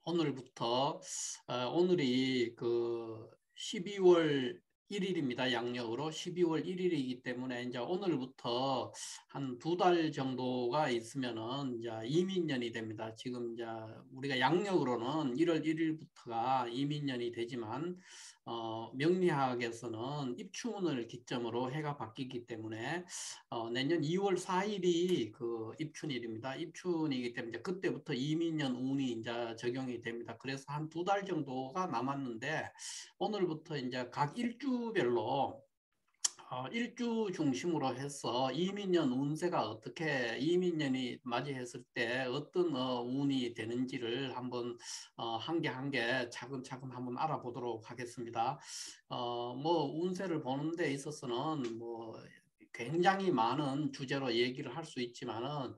오늘부터 오늘이 그 12월 1일입니다. 양력으로 12월 1일이기 때문에 이제 오늘부터 한 두 달 정도가 있으면은 이제 이민년이 됩니다. 지금 이제 우리가 양력으로는 1월 1일부터가 이민년이 되지만 명리학에서는 입춘을 기점으로 해가 바뀌기 때문에 내년 2월 4일이 그 입춘일입니다. 입춘이기 때문에 그때부터 이민년 운이 이제 적용이 됩니다. 그래서 한 두 달 정도가 남았는데 오늘부터 이제 각 일주별로 일주 중심으로 해서 이민년 운세가 어떻게 이민년이 맞이했을 때 어떤 운이 되는지를 한번 한 개 한 개 차근차근 한번 알아보도록 하겠습니다. 뭐 운세를 보는 데 있어서는 뭐 굉장히 많은 주제로 얘기를 할 수 있지만은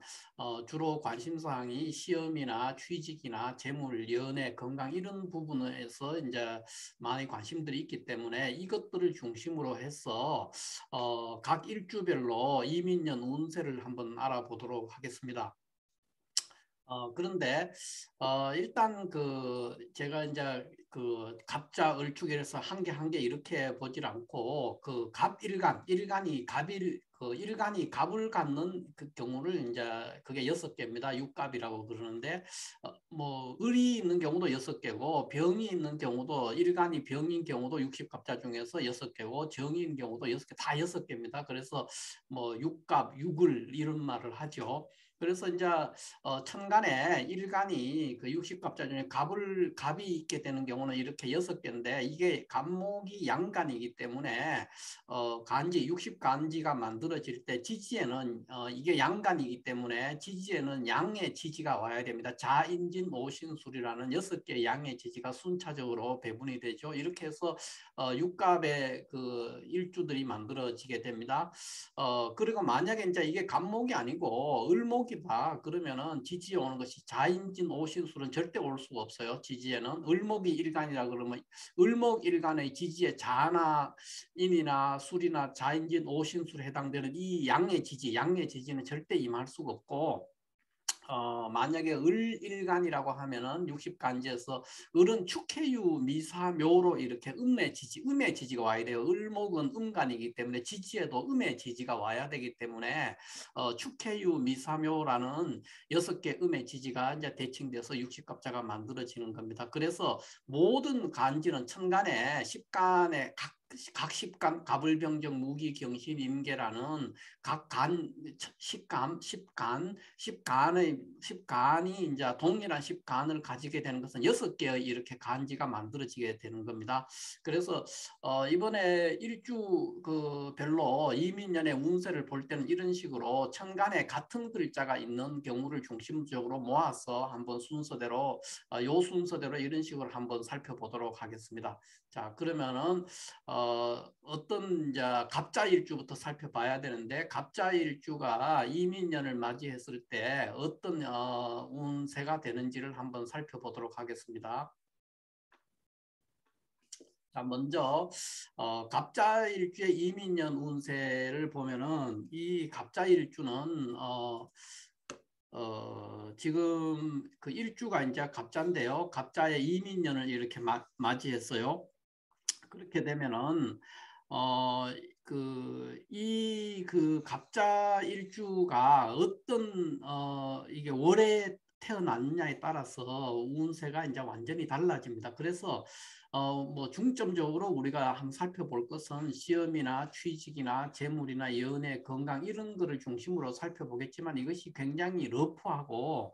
주로 관심사항이 시험이나 취직이나 재물, 연애, 건강 이런 부분에서 이제 많이 관심들이 있기 때문에 이것들을 중심으로 해서 각 일주별로 이민년 운세를 한번 알아보도록 하겠습니다. 그런데 일단 그 제가 이제 그 갑자 을축에서 한 개 한 개 이렇게 보질 않고 그 갑일간 일간이 갑일 그 일간이 갑을 갖는 그 경우를 이제 그게 6개입니다. 육갑이라고 그러는데 뭐 을이 있는 경우도 6개고 병이 있는 경우도 일간이 병인 경우도 60갑자 중에서 6개고 정인 경우도 6개 다 6개입니다. 그래서 뭐 육갑, 육을 이런 말을 하죠. 그래서 이제 천간에 일간이 그 60갑자 중에 갑이 있게 되는 경우는 이렇게 6개인데 이게 갑목이 양간이기 때문에 간지 60간지가 만들어질 때 지지에는 이게 양간이기 때문에 지지에는 양의 지지가 와야 됩니다. 자인진 오신술이라는 6개의 양의 지지가 순차적으로 배분이 되죠. 이렇게 해서 육갑의 그 일주들이 만들어지게 됩니다. 그리고 만약에 이제 이게 갑목이 아니고 을목이다 그러면은 지지에 오는 것이 자인진 오신술은 절대 올 수가 없어요. 지지에는 을목이 일간이라 그러면 을목 일간의 지지에 자나 인이나 술이나 자인진 오신술에 해당되는 이 양의 지지, 양의 지지는 절대 임할 수가 없고 만약에 을일간이라고 하면은 60간지에서 을은 축해유 미사묘로 이렇게 음의 지지가 와야 돼요. 을목은 음간이기 때문에 지지에도 음의 지지가 와야 되기 때문에 축해유 미사묘라는 6개 음의 지지가 이제 대칭돼서 60갑자가 만들어지는 겁니다. 그래서 모든 간지는 천간에 10간에 각 십간 가불병정 무기경신 임계라는 각간 십간이 이제 동일한 십간을 가지게 되는 것은 6개의 이렇게 간지가 만들어지게 되는 겁니다. 그래서 이번에 일주 그 별로 이민년의 운세를 볼 때는 이런 식으로 천간에 같은 글자가 있는 경우를 중심적으로 모아서 한번 순서대로 요 순서대로 이런 식으로 한번 살펴보도록 하겠습니다. 자, 그러면은 어떤 이제 갑자일주부터 살펴봐야 되는데 갑자일주가 이민년을 맞이했을 때 어떤 운세가 되는지를 한번 살펴보도록 하겠습니다. 자, 먼저 갑자일주의 이민년 운세를 보면은 이 갑자일주는 지금 그 일주가 이제 갑자인데요. 갑자의 이민년을 이렇게 맞이했어요. 그렇게 되면은 그 갑자 일주가 어떤 이게 월에 태어났냐에 따라서 운세가 이제 완전히 달라집니다. 그래서 뭐 중점적으로 우리가 한번 살펴볼 것은 시험이나 취직이나 재물이나 연애, 건강 이런 거를 중심으로 살펴보겠지만 이것이 굉장히 러프하고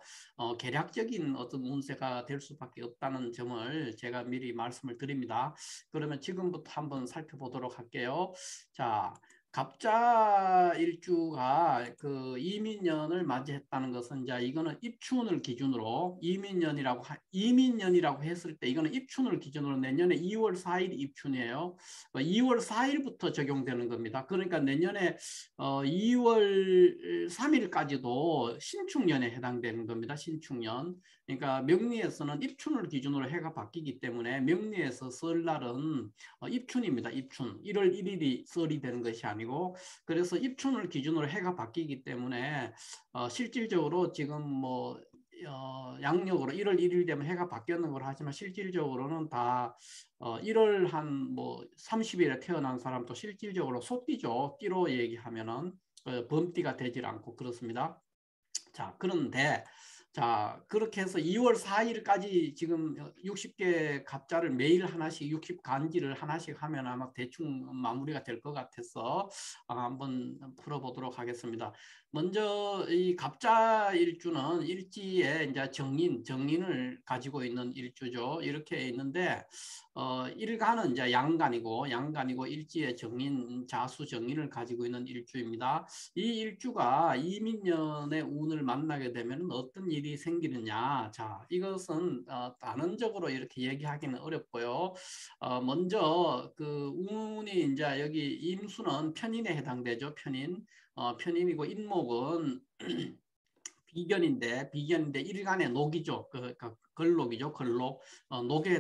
계략적인 어떤 운세가 될 수밖에 없다는 점을 제가 미리 말씀을 드립니다. 그러면 지금부터 한번 살펴보도록 할게요. 자, 갑자 일주가 그 이민년을 맞이했다는 것은 이제 이거는 입춘을 기준으로 이민년이라고 했을 때 이거는 입춘을 기준으로 내년에 2월 4일 입춘이에요. 2월 4일부터 적용되는 겁니다. 그러니까 내년에 2월 3일까지도 신축년에 해당되는 겁니다. 신축년. 그러니까 명리에서는 입춘을 기준으로 해가 바뀌기 때문에 명리에서 설날은 입춘입니다. 입춘. 1월 1일이 설이 되는 것이 아니고 그래서 입춘을 기준으로 해가 바뀌기 때문에 실질적으로 지금 뭐 양력으로 1월 1일 되면 해가 바뀌었는 걸 하지만 실질적으로는 다 1월 한 뭐 30일에 태어난 사람도 실질적으로 소띠죠. 띠로 얘기하면은 범띠가 되질 않고 그렇습니다. 자, 그런데 자, 그렇게 해서 2월 4일까지 지금 60개 갑자를 매일 하나씩 60간지를 하나씩 하면 아마 대충 마무리가 될 것 같아서 한번 풀어보도록 하겠습니다. 먼저 이 갑자 일주는 일지에 이제 정인을 가지고 있는 일주죠. 이렇게 있는데 일간은 이제 양간이고 일지의 정인, 자수 정인을 가지고 있는 일주입니다. 이 일주가 이민년의 운을 만나게 되면 어떤 일이 생기느냐. 자, 이것은 단언적으로 이렇게 얘기하기는 어렵고요. 먼저 그 운이 이제 여기 임수는 편인에 해당되죠. 편인이고 인목은 비견인데 일간의 녹이죠. 걸록이죠. 걸록. 녹지에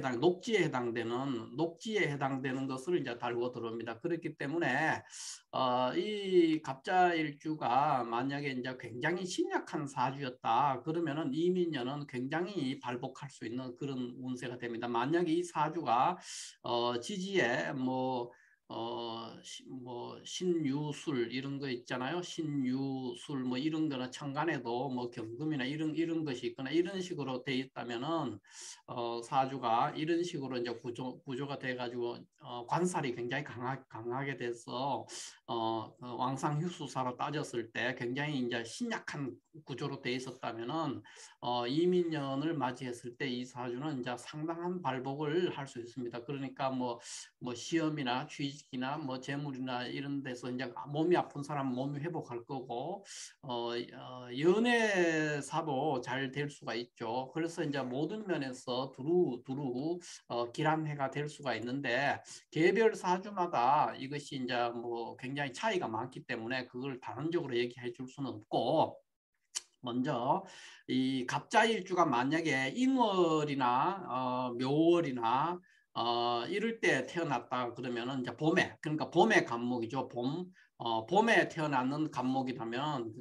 해당되는 것을 이제 달고 들어옵니다. 그렇기 때문에 이 갑자일주가 만약에 이제 굉장히 신약한 사주였다. 그러면은 이민년은 굉장히 발복할 수 있는 그런 운세가 됩니다. 만약에 이 사주가 지지에 뭐 신유술 이런 거 있잖아요. 신유술 뭐 이런 거나 천간에도 뭐 경금이나 이런 것이 있거나 이런 식으로 돼 있다면은 사주가 이런 식으로 이제 구조가 돼 가지고 관살이 굉장히 강하게 돼서 왕상휴수사로 따졌을 때 굉장히 이제 신약한 구조로 돼 있었다면은 이민년을 맞이했을 때 이 사주는 이제 상당한 발복을 할 수 있습니다. 그러니까 뭐 시험이나 취직이나 뭐 재물이나 이런 데서 이제 몸이 아픈 사람 몸이 회복할 거고 연애사도 잘 될 수가 있죠. 그래서 이제 모든 면에서 두루 길한 해가 될 수가 있는데 개별 사주마다 이것이 이제 뭐 굉장히 차이가 많기 때문에 그걸 단언적으로 얘기해 줄 수는 없고 먼저 이 갑자일주가 만약에 인월이나 묘월이나 이럴 때 태어났다 그러면은 이제 그러니까 봄의 간목이죠. 봄에 태어나는 간목이라면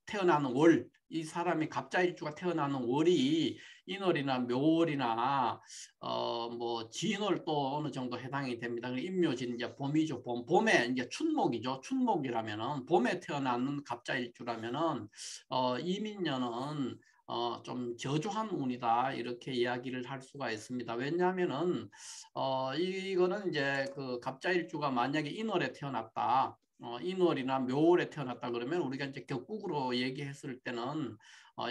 태어나는 월, 이 사람이 갑자일주가 태어나는 월이 인월이나 묘월이나 뭐 진월 또 어느 정도 해당이 됩니다. 임묘진 이제 봄이죠. 봄에 이제 춘목이죠. 춘목이라면은 봄에 태어나는 갑자일주라면은 이민년은 좀 저조한 운이다 이렇게 이야기를 할 수가 있습니다. 왜냐하면은 이거는 이제 그 갑자일주가 만약에 인월에 태어났다. 인월이나 묘월에 태어났다 그러면 우리가 이제 격국으로 얘기했을 때는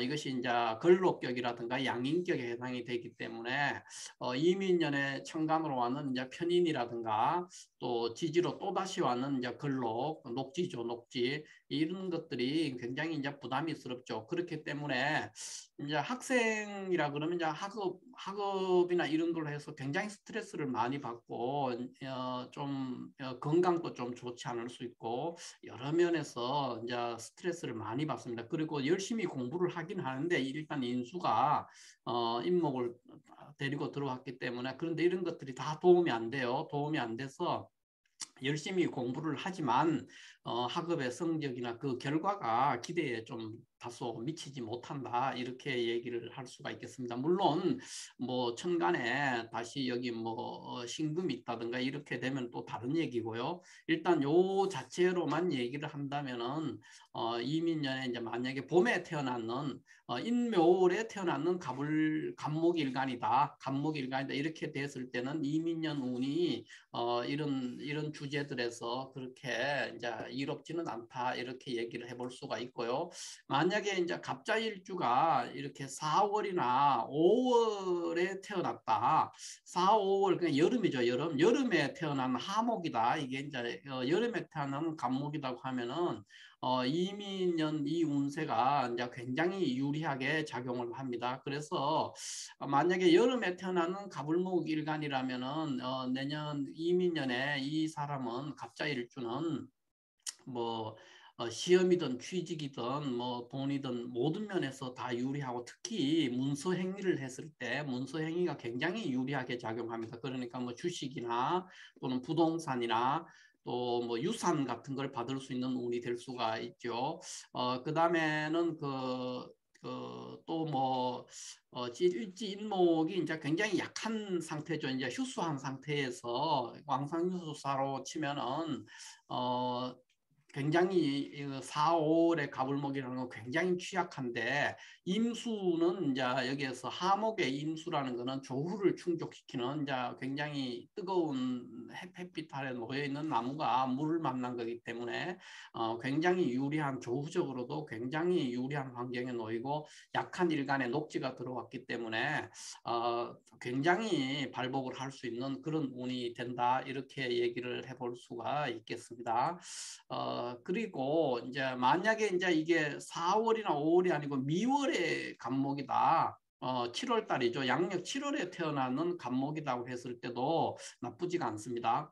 이것이 이제 걸록격이라든가 양인격에 해당이 되기 때문에 이민년에 천간으로 와는 이제 편인이라든가 또 지지로 또다시 와는 이제 걸록, 녹지죠, 녹지. 이런 것들이 굉장히 이제 부담스럽죠. 그렇기 때문에 이제 학생이라 그러면 이제 학업이나 이런 걸로 해서 굉장히 스트레스를 많이 받고 좀 건강도 좀 좋지 않을 수 있고 여러 면에서 이제 스트레스를 많이 받습니다. 그리고 열심히 공부를 하긴 하는데 일단 인수가 인목을 데리고 들어왔기 때문에 그런데 이런 것들이 다 도움이 안 돼요. 도움이 안 돼서 열심히 공부를 하지만 학업의 성적이나 그 결과가 기대에 좀 다소 미치지 못한다 이렇게 얘기를 할 수가 있겠습니다. 물론 뭐 천간에 다시 여기 뭐 신금이 있다든가 이렇게 되면 또 다른 얘기고요. 일단 요 자체로만 얘기를 한다면은 이민년에 이제 만약에 봄에 태어났는 인묘월에 태어났는 간목일간이다 이렇게 됐을 때는 이민년 운이 이런 주제들에서 그렇게 이제 이롭지는 않다 이렇게 얘기를 해볼 수가 있고요. 만약에 이제 갑자일주가 이렇게 4월이나 5월에 태어났다. 4, 5월 그냥 여름이죠. 여름에 태어난 하목이다. 이게 이제 여름에 태어난 간목이라고 하면은 이민년 이 운세가 이제 굉장히 유리하게 작용을 합니다. 그래서 만약에 여름에 태어나는 갑을목 일간이라면은 내년 이민년에 이 사람은 갑자일주는 뭐 시험이든 취직이든 뭐 돈이든 모든 면에서 다 유리하고 특히 문서 행위를 했을 때 문서 행위가 굉장히 유리하게 작용합니다. 그러니까 뭐 주식이나 또는 부동산이나 또 뭐 유산 같은 걸 받을 수 있는 운이 될 수가 있죠. 그 다음에는 또 뭐 일지인목이 이제 굉장히 약한 상태죠. 이제 휴수한 상태에서 왕상휴수사로 치면은 굉장히 4, 5월의 가불목이라는 건 굉장히 취약한데 임수는 이제 여기에서 하목의 임수라는 거는 조후를 충족시키는 이제 굉장히 뜨거운 햇빛 아래 놓여 있는 나무가 물을 만난 거기 때문에 굉장히 유리한 조후적으로도 굉장히 유리한 환경에 놓이고 약한 일간에 녹지가 들어왔기 때문에 굉장히 발복을 할 수 있는 그런 운이 된다 이렇게 얘기를 해볼 수가 있겠습니다. 그리고 이제 만약에 이제 이게 4월이나 5월이 아니고 미월의 간목이다. 7월 달이죠. 양력 7월에 태어나는 간목이라고 했을 때도 나쁘지가 않습니다.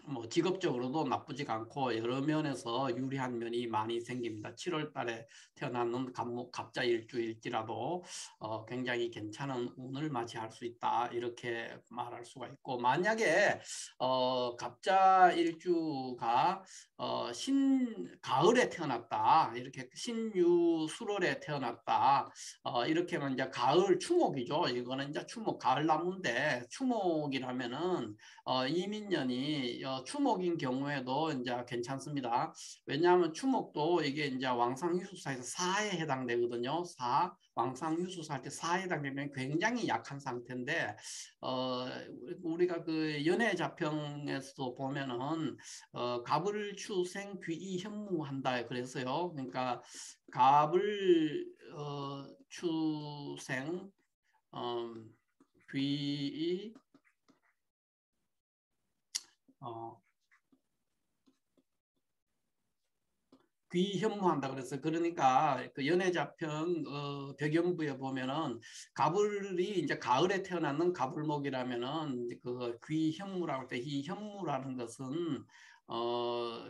뭐 직업적으로도 나쁘지가 않고 여러 면에서 유리한 면이 많이 생깁니다. 7월 달에 태어나는 간목 갑자일주일지라도 굉장히 괜찮은 운을 맞이할 수 있다 이렇게 말할 수가 있고 만약에 갑자일주가 가을에 태어났다 이렇게 신유술월에 태어났다 이렇게 하면 이제 가을 추목이죠. 이거는 이제 추목 가을 나무인데 추목이라면은 이민년이 추목인 경우에도 이제 괜찮습니다. 왜냐하면 추목도 이게 이제 왕상휴수사에서 사에 해당되거든요. 사 왕상휴수사 할 때 사에 해당되면 굉장히 약한 상태인데 우리가 그 연애자평에서 보면은 갑을 추생 귀이 현무한다 그래서요. 그러니까 갑을 추생 귀이 어, 귀현무한다 그래서 그러니까 그 연애자평 벽연부에 보면은 가불이 이제 가을에 태어나는 가불목이라면은 그 귀현무라고 할 때 이 현무라는 것은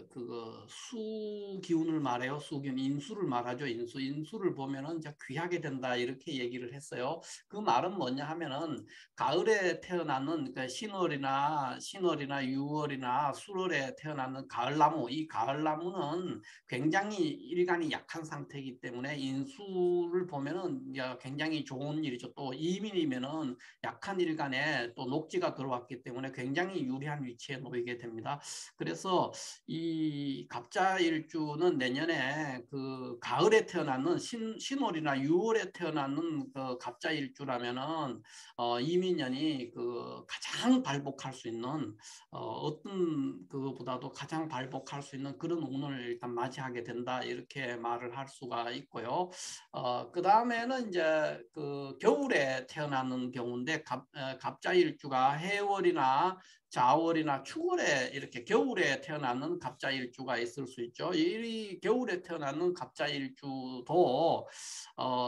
그거 수 기운을 말해요. 수 기운 인수를 말하죠. 인수를 보면은 이제 귀하게 된다 이렇게 얘기를 했어요. 그 말은 뭐냐 하면은 가을에 태어나는 그러니까 신월이나 6월이나 수월에 태어나는 가을나무 이 가을나무는 굉장히 일간이 약한 상태이기 때문에 인수를 보면은 굉장히 좋은 일이죠. 또 이민이면은 약한 일간에 또 녹지가 들어왔기 때문에 굉장히 유리한 위치에 놓이게 됩니다. 그래서 이 갑자일주는 내년에 그 가을에 태어나는 신월이나 6월에 태어나는 그 갑자일주라면은 이민년이 그 가장 발복할 수 있는 어떤 그보다도 가장 발복할 수 있는 그런 운을 일단 맞이하게 된다 이렇게 말을 할 수가 있고요. 그 다음에는 이제 그 겨울에 태어나는 경우인데 갑자일주가 해월이나 자월이나 추월에 이렇게 겨울에 태어나는 갑자일주가 있을 수 있죠. 이 겨울에 태어나는 갑자일주도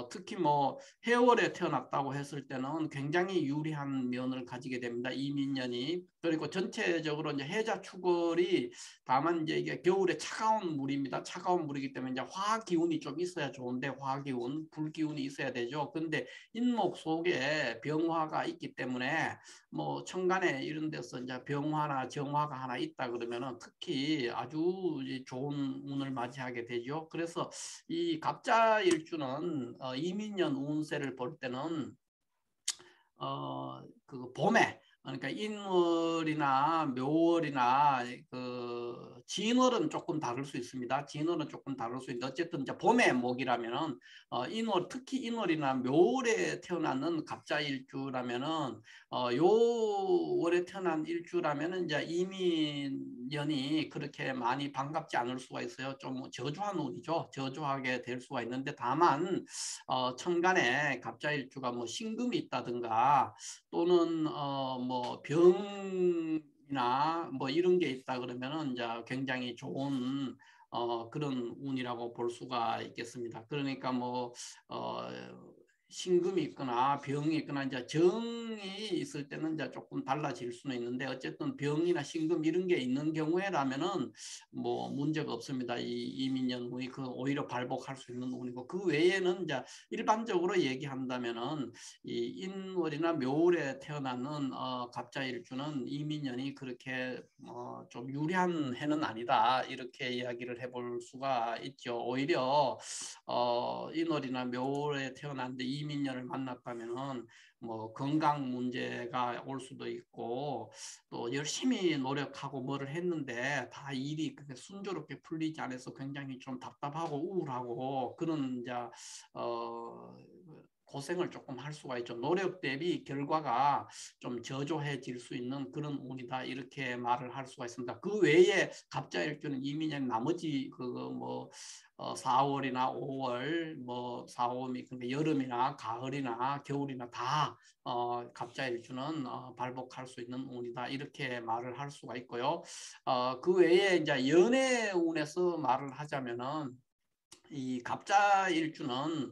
특히 뭐 해월에 태어났다고 했을 때는 굉장히 유리한 면을 가지게 됩니다. 이민년이. 그리고 전체적으로 이제 해자 축월이 다만 이제 이게 겨울에 차가운 물입니다. 차가운 물이기 때문에 이제 화 기운이 좀 있어야 좋은데 화 기운, 불 기운이 있어야 되죠. 근데 인목 속에 병화가 있기 때문에 뭐 천간에 이런 데서 이제 병화나 정화가 하나 있다 그러면은 특히 아주 좋은 운을 맞이하게 되죠. 그래서 이 갑자일주는 이민년 운세를 볼 때는 그 봄에 그러니까 인월이나 묘월이나 그 진월은 조금 다를 수 있습니다. 진월은 조금 다를 수 있는데 어쨌든 이제 봄의 목이라면은 인월 특히 인월이나 묘월에 태어나는 갑자일주라면은 요 월에 태어난 일주라면은 이제 이민년이 그렇게 많이 반갑지 않을 수가 있어요. 좀 저조한 운이죠. 저조하게 될 수가 있는데 다만 천간에 갑자일주가 뭐 신금이 있다든가 또는 뭐 병이나 뭐 이런 게 있다 그러면은 이제 굉장히 좋은 그런 운이라고 볼 수가 있겠습니다. 그러니까 뭐 신금이 있거나 병이 있거나 이제 정이 있을 때는 이제 조금 달라질 수는 있는데 어쨌든 병이나 신금 이런 게 있는 경우에라면은 뭐 문제가 없습니다. 이 이민년 운이 그 오히려 발복할 수 있는 운이고 그 외에는 이제 일반적으로 얘기한다면은 이 인월이나 묘월에 태어나는 갑자일주는 이민년이 그렇게 좀 유리한 해는 아니다 이렇게 이야기를 해볼 수가 있죠. 오히려 인월이나 묘월에 태어났는데 이민년을 만났다면은 뭐 건강 문제가 올 수도 있고 또 열심히 노력하고 뭐를 했는데 다 일이 그렇게 순조롭게 풀리지 않아서 굉장히 좀 답답하고 우울하고 그런 이제 고생을 조금 할 수가 있죠. 노력 대비 결과가 좀 저조해질 수 있는 그런 운이다. 이렇게 말을 할 수가 있습니다. 그 외에 갑자일주는 이민년 나머지 그거 뭐 4월이나 5월 뭐 4, 5이 그러니까 여름이나 가을이나 겨울이나 다 갑자일주는 발복할 수 있는 운이다. 이렇게 말을 할 수가 있고요. 그 외에 이제 연애운에서 말을 하자면은 이 갑자 일주는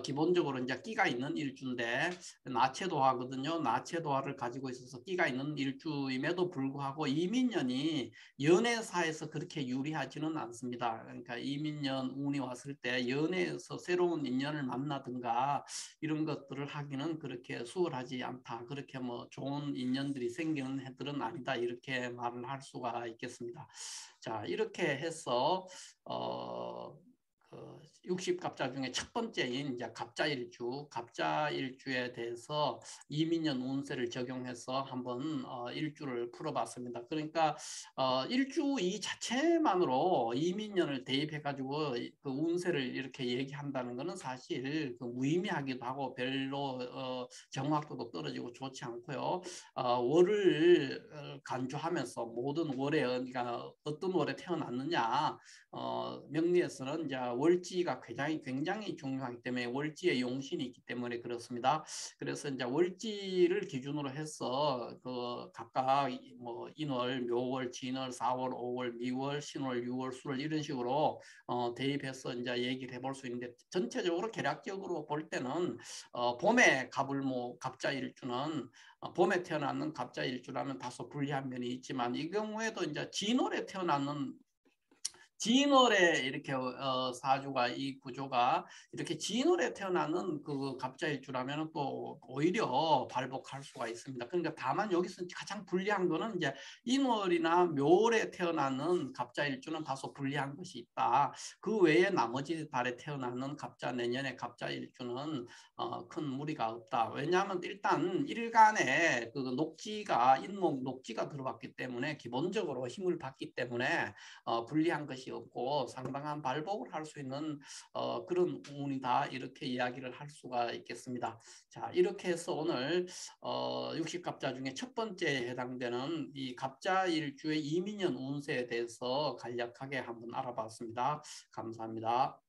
기본적으로 이제 끼가 있는 일주인데 나체도화거든요. 나체도화를 가지고 있어서 끼가 있는 일주임에도 불구하고 이민년이 연애사에서 그렇게 유리하지는 않습니다. 그러니까 이민년 운이 왔을 때 연애에서 새로운 인연을 만나든가 이런 것들을 하기는 그렇게 수월하지 않다. 그렇게 뭐 좋은 인연들이 생기는 해들은 아니다. 이렇게 말을 할 수가 있겠습니다. 자, 이렇게 해서 어, 60갑자 중에 첫 번째인 이제 갑자일주에 대해서 이민년 운세를 적용해서 한번 일주를 풀어봤습니다. 그러니까 일주 이 자체만으로 이민년을 대입해가지고 그 운세를 이렇게 얘기한다는 것은 사실 그 무의미하기도 하고 별로 정확도도 떨어지고 좋지 않고요. 월을 간주하면서 모든 월에 그러니까 어떤 월에 태어났느냐 명리에서는 이제 월지가 굉장히 중요하기 때문에 월지에 용신이 있기 때문에 그렇습니다. 그래서 이제 월지를 기준으로 해서 그 각각 뭐 인월, 묘월, 진월, 4월, 5월, 미월, 신월, 6월, 수월 이런 식으로 대입해서 이제 얘기를 해볼 수 있는데 전체적으로 계략적으로 볼 때는 봄에 갑을모 갑자일주는 봄에 태어나는 갑자일주라면 다소 불리한 면이 있지만 이 경우에도 이제 진월에 태어나는 진월에 이렇게 사주가 이 구조가 이렇게 진월에 태어나는 그 갑자일주라면 또 오히려 발복할 수가 있습니다. 그러니까 다만 여기서 가장 불리한 거는 이제 인월이나 묘월에 태어나는 갑자일주는 다소 불리한 것이 있다. 그 외에 나머지 달에 태어나는 내년에 갑자일주는 큰 무리가 없다. 왜냐하면 일단 일간에 그 녹지가 인목 녹지가 들어왔기 때문에 기본적으로 힘을 받기 때문에 불리한 것이 없고 상당한 발복을 할 수 있는 그런 운이다 이렇게 이야기를 할 수가 있겠습니다. 자, 이렇게 해서 오늘 60갑자 중에 첫 번째에 해당되는 이 갑자일주의 이민년 운세에 대해서 간략하게 한번 알아봤습니다. 감사합니다.